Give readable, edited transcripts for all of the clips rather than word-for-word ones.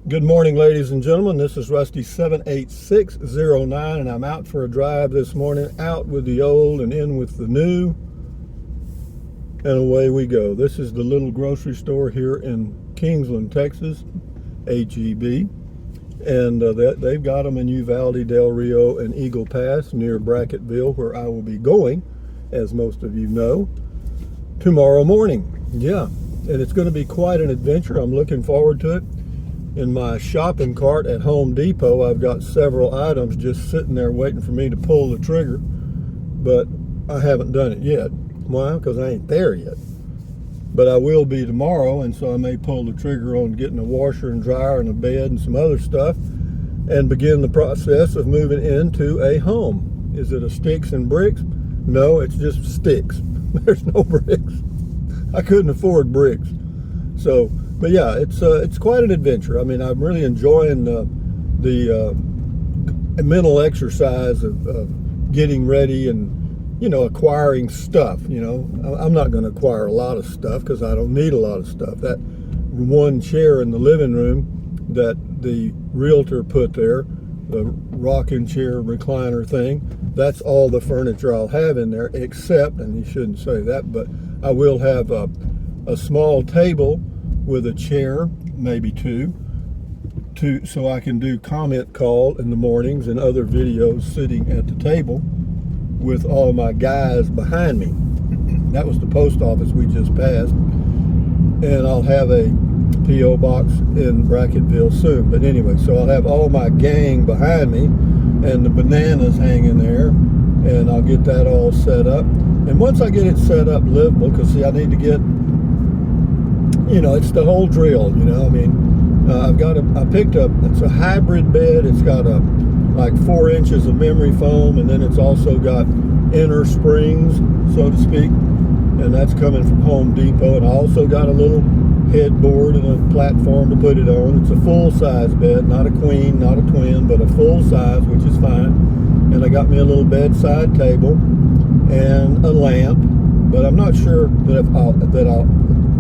Good morning, ladies and gentlemen. This is Rusty 78609, and I'm out for a drive this morning, out with the old and in with the new, and away we go. This is the little grocery store here in Kingsland, Texas, HEB, and they've got them in Uvalde, Del Rio, and Eagle Pass near Brackettville, where I will be going, as most of you know, tomorrow morning. Yeah, and it's going to be quite an adventure. I'm looking forward to it. In my shopping cart at Home Depot, I've got several items just sitting there waiting for me to pull the trigger, but I haven't done it yet. Why? Because I ain't there yet. But I will be tomorrow, and so I may pull the trigger on getting a washer and dryer and a bed and some other stuff and begin the process of moving into a home. Is it a sticks and bricks? No, it's just sticks. There's no bricks. I couldn't afford bricks. So, but yeah, it's quite an adventure. I mean, I'm really enjoying the mental exercise of getting ready and, acquiring stuff. I'm not going to acquire a lot of stuff because I don't need a lot of stuff. That one chair in the living room that the realtor put there, the rocking chair recliner thing, that's all the furniture I'll have in there, except, and you shouldn't say that, but I will have a small table with a chair, maybe two, so I can do comment call in the mornings and other videos sitting at the table with all my guys behind me. That was the post office we just passed. And I'll have a P.O. box in Brackettville soon. But anyway, so I'll have all my gang behind me and the bananas hanging there, and I'll get that all set up. And once I get it set up livable, because see, I need to get, it's the whole drill, I mean, I picked up, it's a hybrid bed. It's got like 4 inches of memory foam, and then it's also got inner springs, so to speak, and that's coming from Home Depot. And I also got a little headboard and a platform to put it on. It's a full-size bed, not a queen, not a twin, but a full size, which is fine. And I got me a little bedside table and a lamp, but I'm not sure that I'll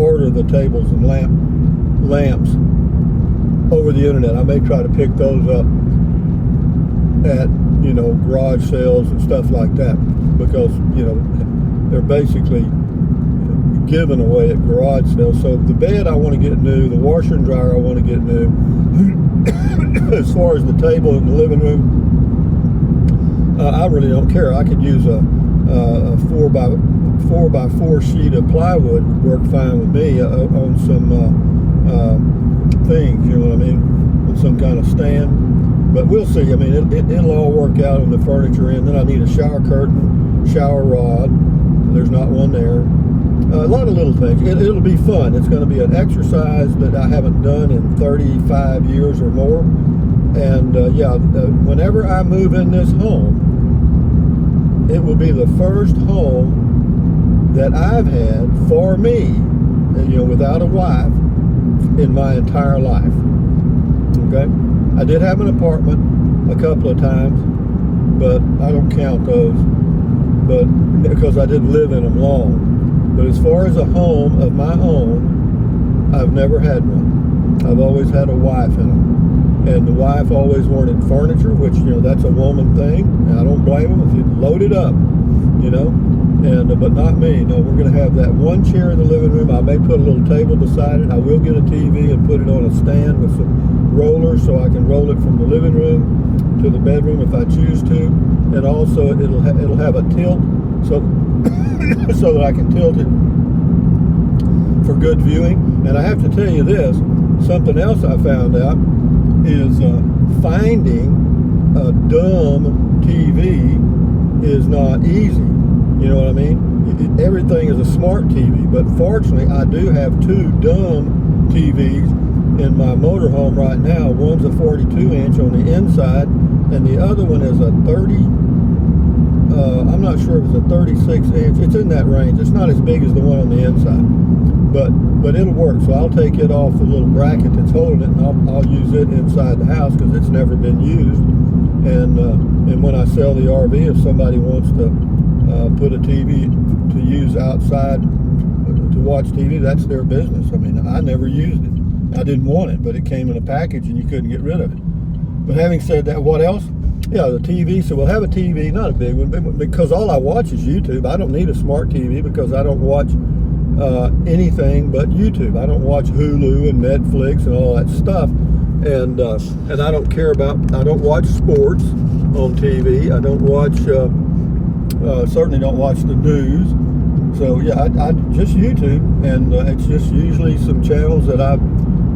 order the tables and lamps over the internet. I may try to pick those up at garage sales and stuff like that, because they're basically given away at garage sales. So the bed I want to get new, the washer and dryer I want to get new. As far as the table in the living room, I really don't care. I could use a 4x4 sheet of plywood would work fine with me on some things, you know what I mean, on some kind of stand. But we'll see. I mean, it'll all work out on the furniture end. Then I need a shower curtain, shower rod. There's not one there. A lot of little things. It'll be fun. It's going to be an exercise that I haven't done in 35 years or more. And whenever I move in this home, it will be the first home that I've had for me, without a wife, in my entire life. Okay? I did have an apartment a couple of times, but I don't count those, but because I didn't live in them long. But as far as a home of my own, I've never had one. I've always had a wife in them. And the wife always wanted furniture, which, that's a woman thing. And I don't blame them if you load it up, but not me. No, we're going to have that one chair in the living room. I may put a little table beside it. I will get a TV and put it on a stand with some rollers so I can roll it from the living room to the bedroom if I choose to. And also it'll have a tilt so that I can tilt it for good viewing. And I have to tell you this, something else I found out is finding a dumb TV is not easy. You know what I mean? Everything is a smart TV, but fortunately I do have 2 dumb TVs in my motorhome right now. One's a 42-inch on the inside, and the other one is a 30, I'm not sure if it's a 36-inch. It's in that range. It's not as big as the one on the inside, but it'll work. So I'll take it off the little bracket that's holding it, and I'll use it inside the house because it's never been used. And when I sell the RV, if somebody wants to put a TV to use outside to watch TV, that's their business. I mean, I never used it. I didn't want it, but it came in a package and you couldn't get rid of it. But having said that, what else? Yeah, the TV. So we'll have a TV, not a big one, because all I watch is YouTube. I don't need a smart TV because I don't watch anything but YouTube. I don't watch Hulu and Netflix and all that stuff. And I don't care about, I don't watch sports on TV. I don't watch, certainly don't watch the news. So yeah, I just YouTube, and it's just usually some channels that I've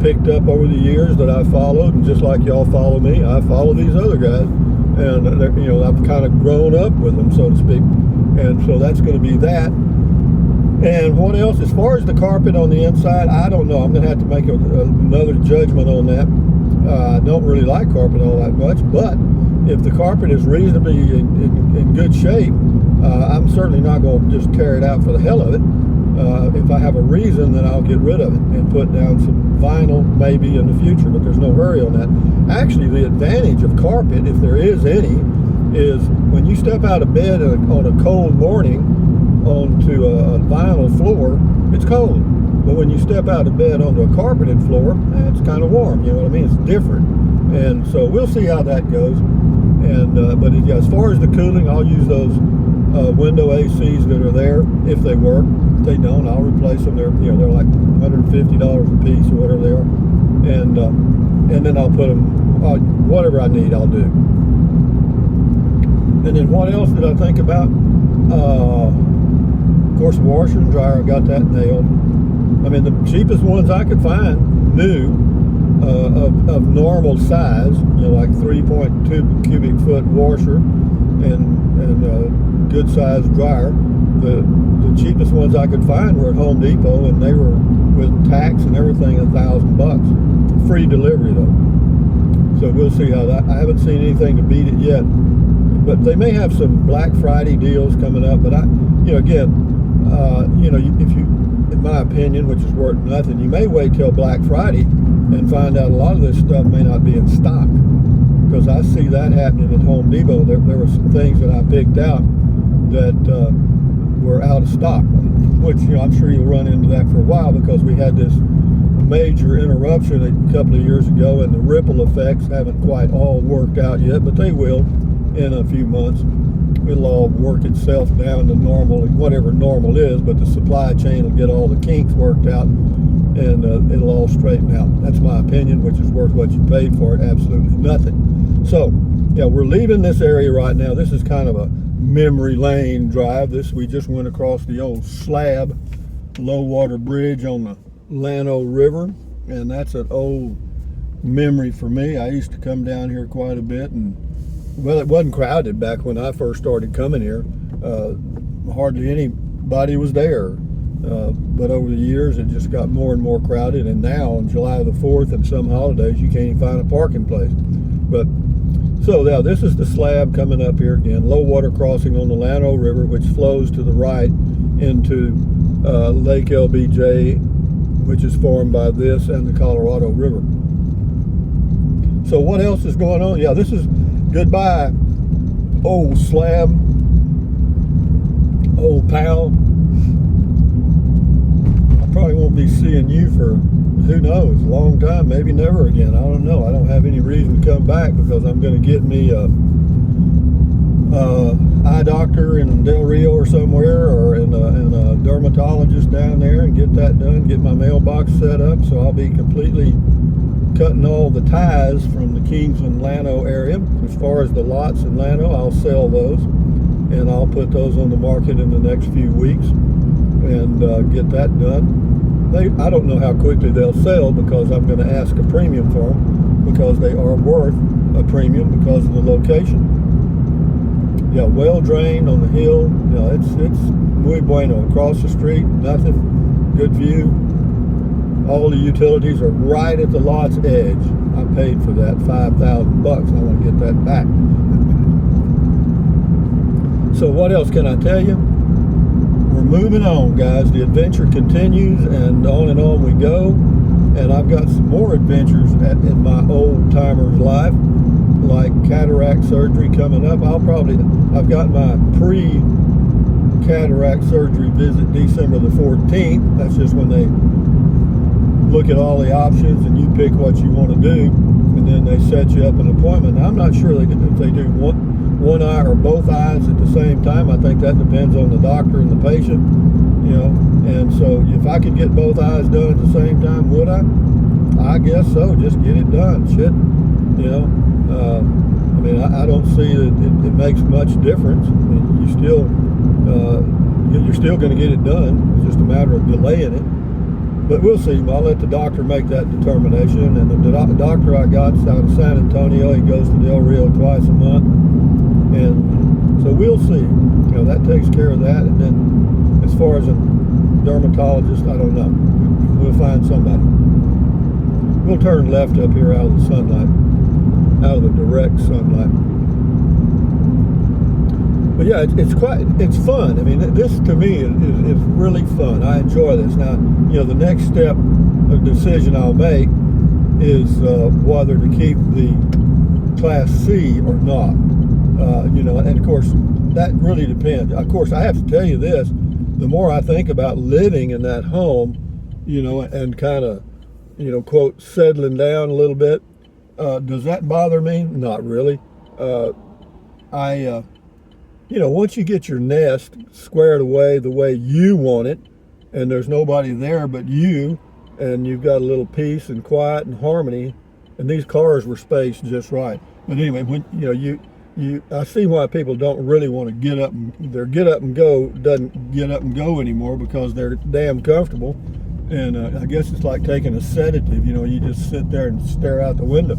picked up over the years that I followed, and just like y'all follow me, I follow these other guys, and you know, I've kind of grown up with them, so to speak, and so that's going to be that. And what else? As far as the carpet on the inside, I don't know. I'm going to have to make another judgment on that. I don't really like carpet all that much, but if the carpet is reasonably in good shape, I'm certainly not going to just tear it out for the hell of it. If I have a reason, then I'll get rid of it and put down some vinyl maybe in the future, but there's no hurry on that. Actually, the advantage of carpet, if there is any, is when you step out of bed on a cold morning onto a vinyl floor, it's cold. But when you step out of bed onto a carpeted floor, it's kind of warm, you know what I mean? It's different. And so we'll see how that goes. And but yeah, as far as the cooling, I'll use those window ACs that are there if they work. If they don't, I'll replace them. They're they're like $150 a piece or whatever they are, and then I'll put them whatever I need, I'll do. And then what else did I think about? Of course, washer and dryer, I got that nailed. I mean, the cheapest ones I could find, new, of normal size, you know, like 3.2 cubic foot washer and good sized dryer. The cheapest ones I could find were at Home Depot, and they were with tax and everything $1,000. Free delivery though. So we'll see how that. I haven't seen anything to beat it yet, but they may have some Black Friday deals coming up. But if you, in my opinion, which is worth nothing, you may wait till Black Friday and find out a lot of this stuff may not be in stock, because I see that happening at Home Depot. There were some things that I picked out that were out of stock, which I'm sure you'll run into that for a while, because we had this major interruption a couple of years ago, and the ripple effects haven't quite all worked out yet, but they will in a few months. It'll all work itself down to normal, whatever normal is, but the supply chain will get all the kinks worked out, and it'll all straighten out. That's my opinion, which is worth what you paid for it, absolutely nothing. So yeah, we're leaving this area right now. This is kind of a memory lane drive. We just went across the old slab low water bridge on the Llano River, and that's an old memory for me. I used to come down here quite a bit, and well, it wasn't crowded back when I first started coming here. Hardly anybody was there. But over the years, it just got more and more crowded. And now on July the 4th and some holidays, you can't even find a parking place. But so now this is the slab coming up here again. Low water crossing on the Llano River, which flows to the right into Lake LBJ, which is formed by this and the Colorado River. So what else is going on? Yeah, this is goodbye, old slab, old pal. I probably won't be seeing you for, who knows, a long time, maybe never again. I don't know. I don't have any reason to come back, because I'm going to get me a eye doctor in Del Rio or somewhere, or in a dermatologist down there, and get that done, get my mailbox set up, so I'll be completely cutting all the ties from the Kingsland Llano area. As far as the lots in Llano, I'll sell those, and I'll put those on the market in the next few weeks and get that done. I don't know how quickly they'll sell, because I'm going to ask a premium for them, because they are worth a premium because of the location. Yeah, well drained on the hill. It's muy bueno. Across the street, nothing. Good view. All the utilities are right at the lot's edge. I paid for that $5,000. I want to get that back. So what else can I tell you? We're moving on, guys. The adventure continues, and on we go. And I've got some more adventures in my old timer's life, like cataract surgery coming up. I've got my cataract surgery visit December the 14th. That's just when they look at all the options and you pick what you want to do, and then they set you up an appointment. Now, I'm not sure if they do one eye or both eyes at the same time. I think that depends on the doctor and the patient, you know. And so if I could get both eyes done at the same time, would I? I guess so. Just get it done. Shit, you know. I mean, I don't see that it makes much difference. I mean, you're still going to get it done. It's just a matter of delaying it. But we'll see. I'll let the doctor make that determination. And the doctor I got is out of San Antonio. He goes to Del Rio twice a month. And so we'll see. You know, that takes care of that. And then as far as a dermatologist, I don't know. We'll find somebody. We'll turn left up here out of the sunlight, out of the direct sunlight. But yeah, it's fun. I mean, this to me is really fun. I enjoy this. Now, you know, the next step of decision I'll make is whether to keep the Class C or not. You know, and of course, that really depends. Of course, I have to tell you this, the more I think about living in that home, you know, and kind of, you know, quote, settling down a little bit, does that bother me? Not really. You know, once you get your nest squared away the way you want it, and there's nobody there but you, and you've got a little peace and quiet and harmony, and these cars were spaced just right. But anyway, when you know, I see why people don't really want to get up and go doesn't get up and go anymore, because they're damn comfortable. And I guess it's like taking a sedative. You know, you just sit there and stare out the window.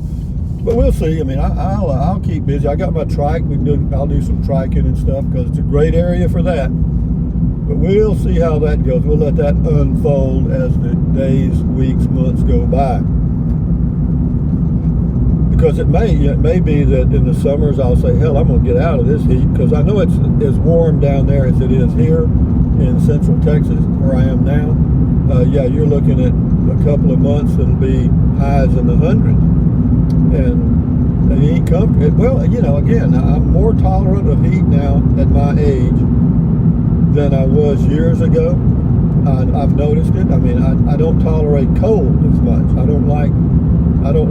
But we'll see. I mean, I'll keep busy. I got my trike. I'll do some triking and stuff, because it's a great area for that. But we'll see how that goes. We'll let that unfold as the days, weeks, months go by. Because it may be that in the summers I'll say, hell, I'm going to get out of this heat, because I know it's as warm down there as it is here in Central Texas, where I am now. Yeah, you're looking at a couple of months that'll be highs in the hundreds. And it ain't comfortable. Well, you know, again, I'm more tolerant of heat now at my age than I was years ago. I've noticed it. I mean, I don't tolerate cold as much. I don't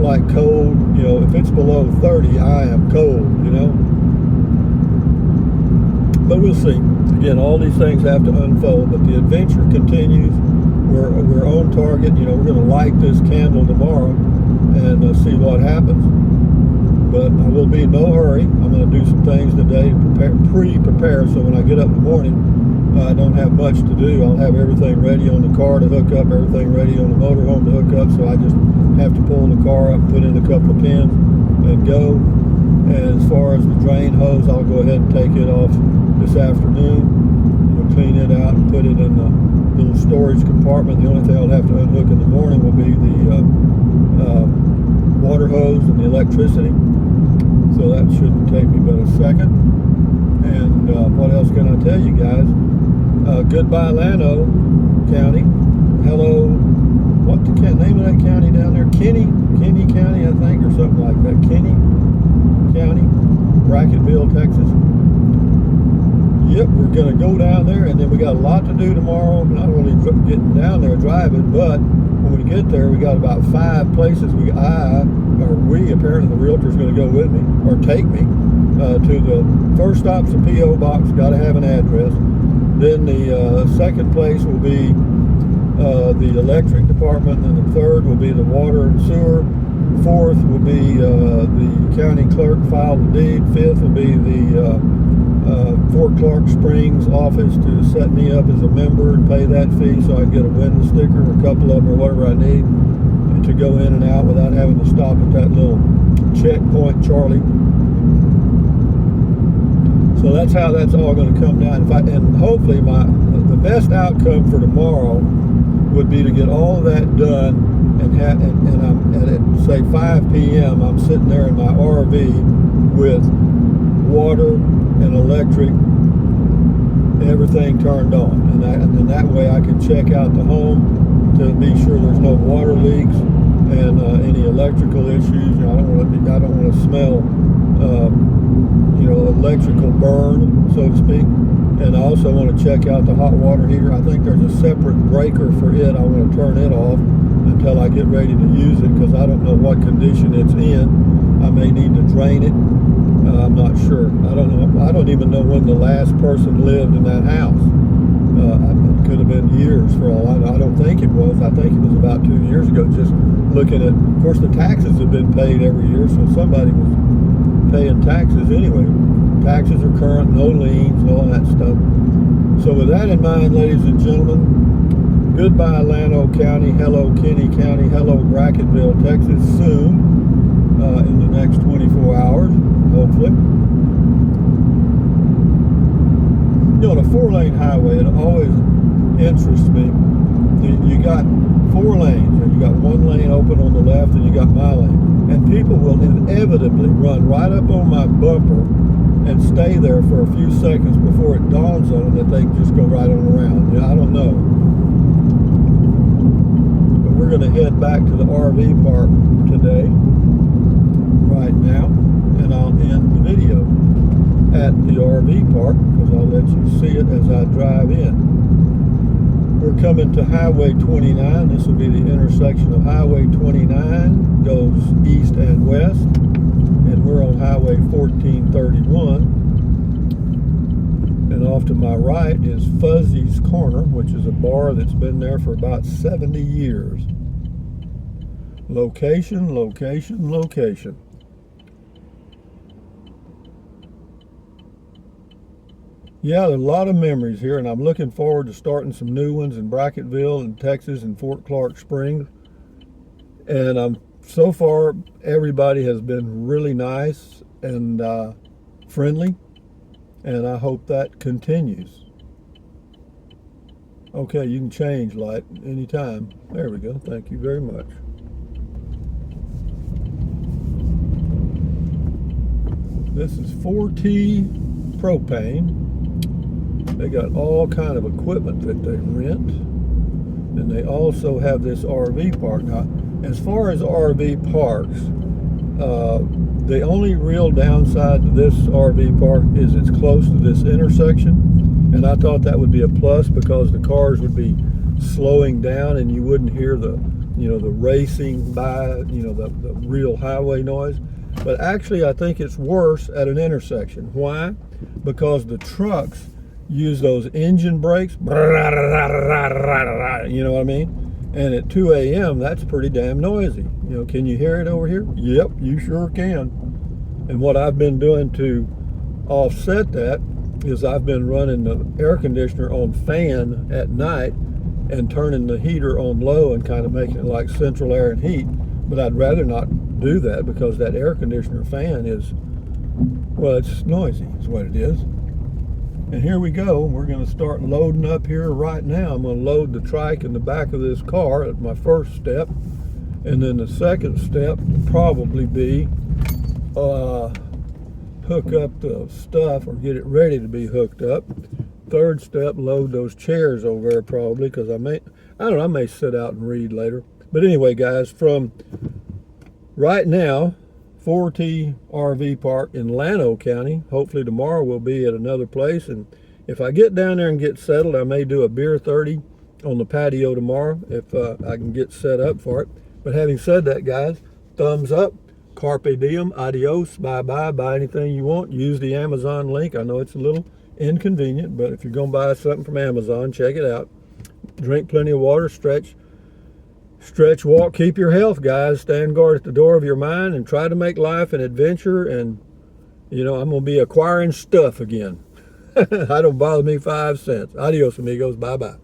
like cold. You know, if it's below 30, I am cold, you know. But we'll see. Again, all these things have to unfold, but the adventure continues. We're on target. You know, we're going to light this candle tomorrow and see what happens. But I will be in no hurry. I'm going to do some things today to pre-prepare, so when I get up in the morning, I don't have much to do. I'll have everything ready on the car to hook up, everything ready on the motorhome to hook up, so I just have to pull the car up, put in a couple of pins, and go. And as far as the drain hose, I'll go ahead and take it off this afternoon. We'll clean it out and put it in the little storage compartment. The only thing I'll have to unhook in the morning will be the water hose and the electricity. So that shouldn't take me but a second. And what else can I tell you guys? Goodbye Llano County. Hello, what the name of that county down there? Kinney County, I think, or something like that. Kinney County, Brackettville, Texas. Yep, we're going to go down there, and then we got a lot to do tomorrow. Not only getting down there driving, but when we get there, we got about 5 places we, apparently the realtor's going to go with me, or take me, to the first stop's a P.O. box, got to have an address. Then the second place will be the electric department, and the third will be the water and sewer. Fourth will be the county clerk filed a deed. Fifth will be the Fort Clark Springs office to set me up as a member and pay that fee so I can get a window sticker, or a couple of them, or whatever I need to go in and out without having to stop at that little checkpoint, Charlie. So that's how that's all going to come down. And hopefully the best outcome for tomorrow would be to get all of that done, and I'm at say 5 p.m. I'm sitting there in my RV with water and electric, everything turned on, and that way I can check out the home to be sure there's no water leaks and any electrical issues. You know, I don't want to smell electrical burn, so to speak. And I also want to check out the hot water heater. I think there's a separate breaker for it. I want to turn it off until I get ready to use it, because I don't know what condition it's in. I may need to drain it. I'm not sure. I don't know. I don't even know when the last person lived in that house. It could have been years for all I know. I don't think it was. I think it was about 2 years ago. Just looking at, of course, the taxes have been paid every year, so somebody was paying taxes anyway. Taxes are current, no liens, and all that stuff. So with that in mind, ladies and gentlemen, goodbye Llano County, hello Kinney County, hello Brackettville, Texas, soon, in the next 24 hours, hopefully. On a 4-lane highway, it always interests me. You got 4 lanes, and you got 1 lane open on the left, and you got my lane. And people will inevitably run right up on my bumper and stay there for a few seconds before it dawns on them that they can just go right on around. I don't know. But we're going to head back to the RV park today, right now, and I'll end the video at the RV park, because I'll let you see it as I drive in. We're coming to Highway 29. This will be the intersection of Highway 29, goes east and west, and we're on Highway 1431. And off to my right is Fuzzy's Corner, which is a bar that's been there for about 70 years. Location, location, location. Yeah, there's a lot of memories here, and I'm looking forward to starting some new ones in Brackettville and Texas and Fort Clark Springs. And so far, everybody has been really nice and friendly, and I hope that continues. Okay, you can change light anytime. There we go. Thank you very much. This is 4T Propane. They got all kind of equipment that they rent, and they also have this RV park. Now, as far as RV parks, the only real downside to this RV park is it's close to this intersection, and I thought that would be a plus, because the cars would be slowing down and you wouldn't hear the racing by, the real highway noise. But actually, I think it's worse at an intersection. Why? Because the trucks use those engine brakes, you know what I mean? And at 2 a.m., that's pretty damn noisy. Can you hear it over here? Yep, you sure can. And what I've been doing to offset that is I've been running the air conditioner on fan at night and turning the heater on low and kind of making it like central air and heat. But I'd rather not do that, because that air conditioner fan is, well, it's noisy, is what it is. And here we go. We're going to start loading up here right now. I'm going to load the trike in the back of this car at my first step. And then the second step will probably be hook up the stuff, or get it ready to be hooked up. Third step, load those chairs over there probably, because I may sit out and read later. But anyway, guys, from right now, 4T RV Park in Llano County. Hopefully tomorrow we'll be at another place, and if I get down there and get settled, I may do a beer 30 on the patio tomorrow if I can get set up for it. But having said that, guys, thumbs up, carpe diem, adios, bye-bye, buy anything you want, use the Amazon link. I know it's a little inconvenient, but if you're going to buy something from Amazon, check it out. Drink plenty of water, stretch, walk, keep your health, guys. Stand guard at the door of your mind and try to make life an adventure. And, I'm going to be acquiring stuff again. That don't bother me 5 cents. Adios, amigos. Bye-bye.